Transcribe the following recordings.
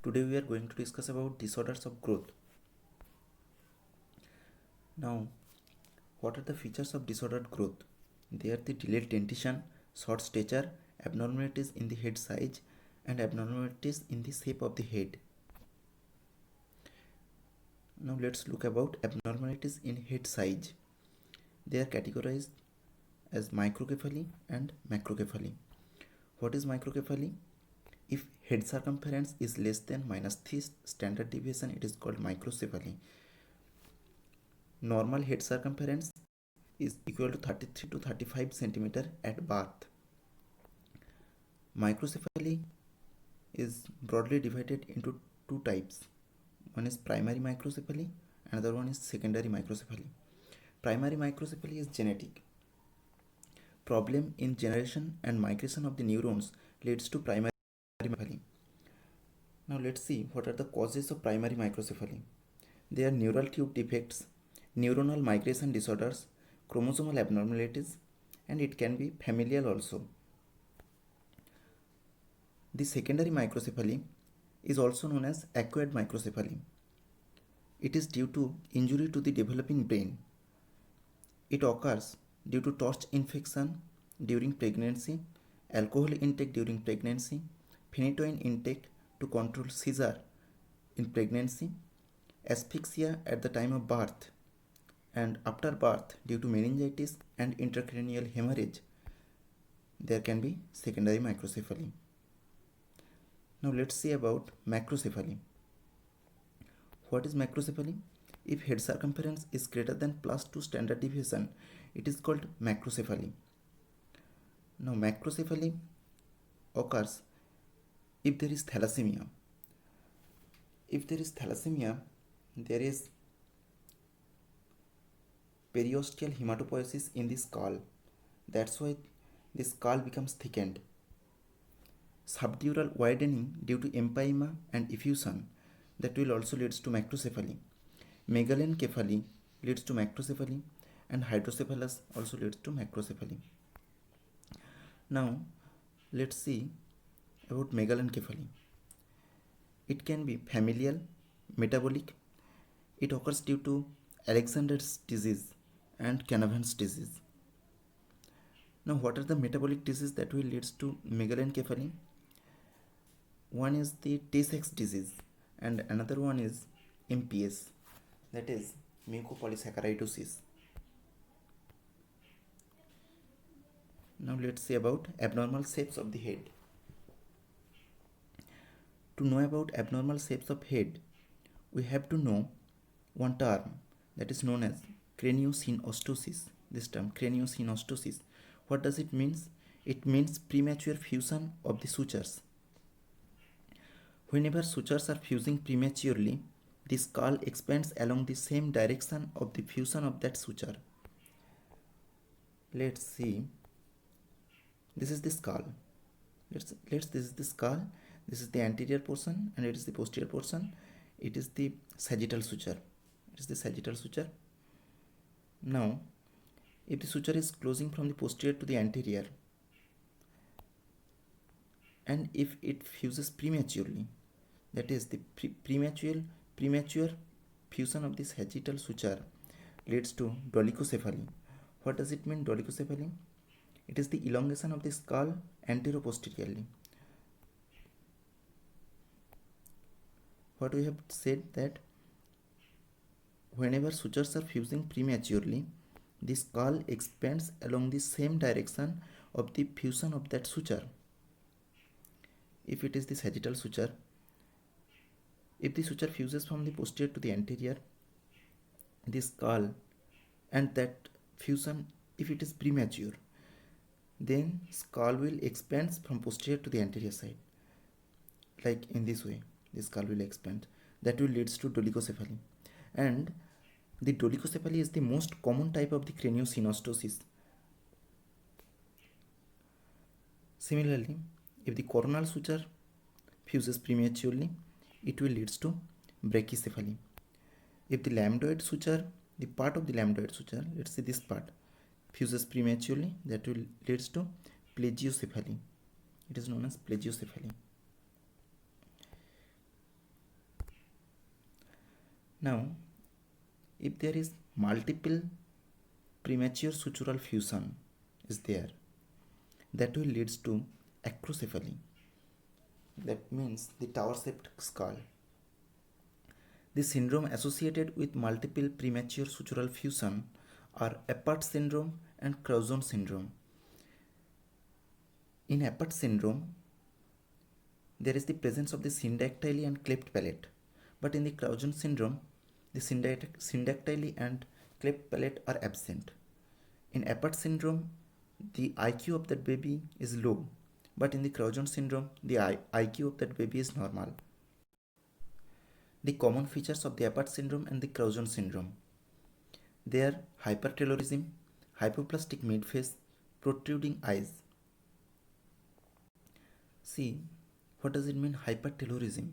Today we are going to discuss about disorders of growth. Now, what are the features of disordered growth? They are the delayed dentition, short stature, abnormalities in the head size, and abnormalities in the shape of the head. Now let's look about abnormalities in head size. They are categorized as microcephaly and macrocephaly. What is microcephaly? If head circumference is less than -3 standard deviation, it is called microcephaly. Normal head circumference is equal to 33 to 35 centimeter at birth. Microcephaly is broadly divided into two types. One is primary microcephaly, another one is secondary microcephaly. Primary microcephaly is genetic. Problem in generation and migration of the neurons leads to primary microcephaly. Now let's see what are the causes of primary microcephaly. They are neural tube defects, neuronal migration disorders, chromosomal abnormalities, and it can be familial also. The secondary microcephaly is also known as acquired microcephaly. It is due to injury to the developing brain. It occurs due to torch infection during pregnancy, alcohol intake during pregnancy, phenytoin intake to control seizure in pregnancy, asphyxia at the time of birth, and after birth due to meningitis and intracranial hemorrhage. There can be secondary microcephaly. Now let's see about macrocephaly. What is macrocephaly? If head circumference is greater than +2 standard deviation, it is called macrocephaly. Now macrocephaly occurs if there is thalassemia. If there is thalassemia, there is periosteal hematopoiesis in the skull. That's why the skull becomes thickened. Subdural widening due to empyema and effusion, that will also leads to macrocephaly. Megalencephaly leads to macrocephaly, and hydrocephalus also leads to macrocephaly. Now let's see about megalencephaly. It can be familial, metabolic. It occurs due to Alexander's disease and Canavan's disease. Now what are the metabolic diseases that will leads to megalencephaly? One is the Tay-Sachs disease and another one is MPS, that is mucopolysaccharidosis. Now let's see about abnormal shapes of the head. To know about abnormal shapes of head, we have to know one term that is known as craniosynostosis. This term, craniosynostosis. What does it mean? It means premature fusion of the sutures. Whenever sutures are fusing prematurely, the skull expands along the same direction of the fusion of that suture. Let's see. This is the skull. This is the skull. This is the anterior portion and it is the posterior portion. It is the sagittal suture. It is the sagittal suture. Now, if the suture is closing from the posterior to the anterior, and if it fuses prematurely, that is the premature fusion of the sagittal suture leads to dolichocephaly. What does it mean, dolichocephaly? It is the elongation of the skull anteroposteriorly. What we have said that whenever sutures are fusing prematurely, the skull expands along the same direction of the fusion of that suture. If it is the sagittal suture, if the suture fuses from the posterior to the anterior, the skull and that fusion, if it is premature, then skull will expand from posterior to the anterior side. Like in this way, the skull will expand. That will leads to dolichocephaly. And the dolichocephaly is the most common type of the craniosynostosis. Similarly, if the coronal suture fuses prematurely, it will leads to brachycephaly. If the lambdoid suture, the part of the lambdoid suture, let's say this part, fuses prematurely, that will leads to plagiocephaly. It is known as plagiocephaly. Now, if there is multiple premature sutural fusion is there, that will leads to acrocephaly. That means the tower-shaped skull. The syndrome associated with multiple premature sutural fusion are Apert syndrome and CROUZON syndrome. In Apert syndrome, there is the presence of the syndactyly and cleft palate, but in the CROUZON syndrome, the syndactyly and cleft palate are absent. In Apert syndrome, the IQ of that baby is low, but in the CROUZON syndrome, the IQ of that baby is normal. The common features of the Apert syndrome and the CROUZON syndrome. They are hypertelorism, hypoplastic midface, protruding eyes. See, what does it mean hypertelorism?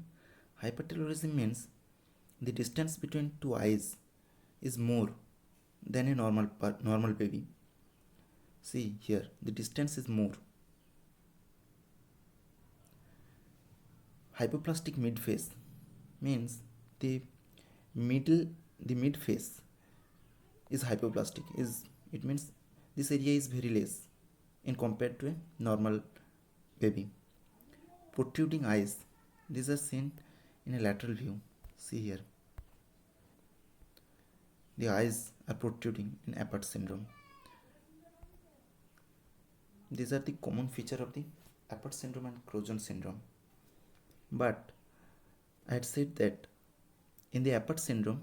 Hypertelorism means the distance between two eyes is more than a normal baby. See here, the distance is more. Hypoplastic midface means the mid face is hypoplastic. It means this area is very less in compared to a normal baby. Protruding eyes, these are seen in a lateral view. See here, the eyes are protruding in Apert syndrome. These are the common feature of the Apert syndrome and CROUZON syndrome. But I had said that in the Apert syndrome,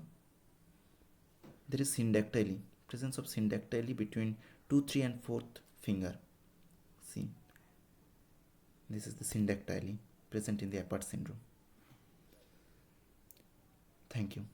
there is syndactyly, presence of syndactyly between 2, 3 and 4th finger. See, this is the syndactyly present in the Apert syndrome. Thank you.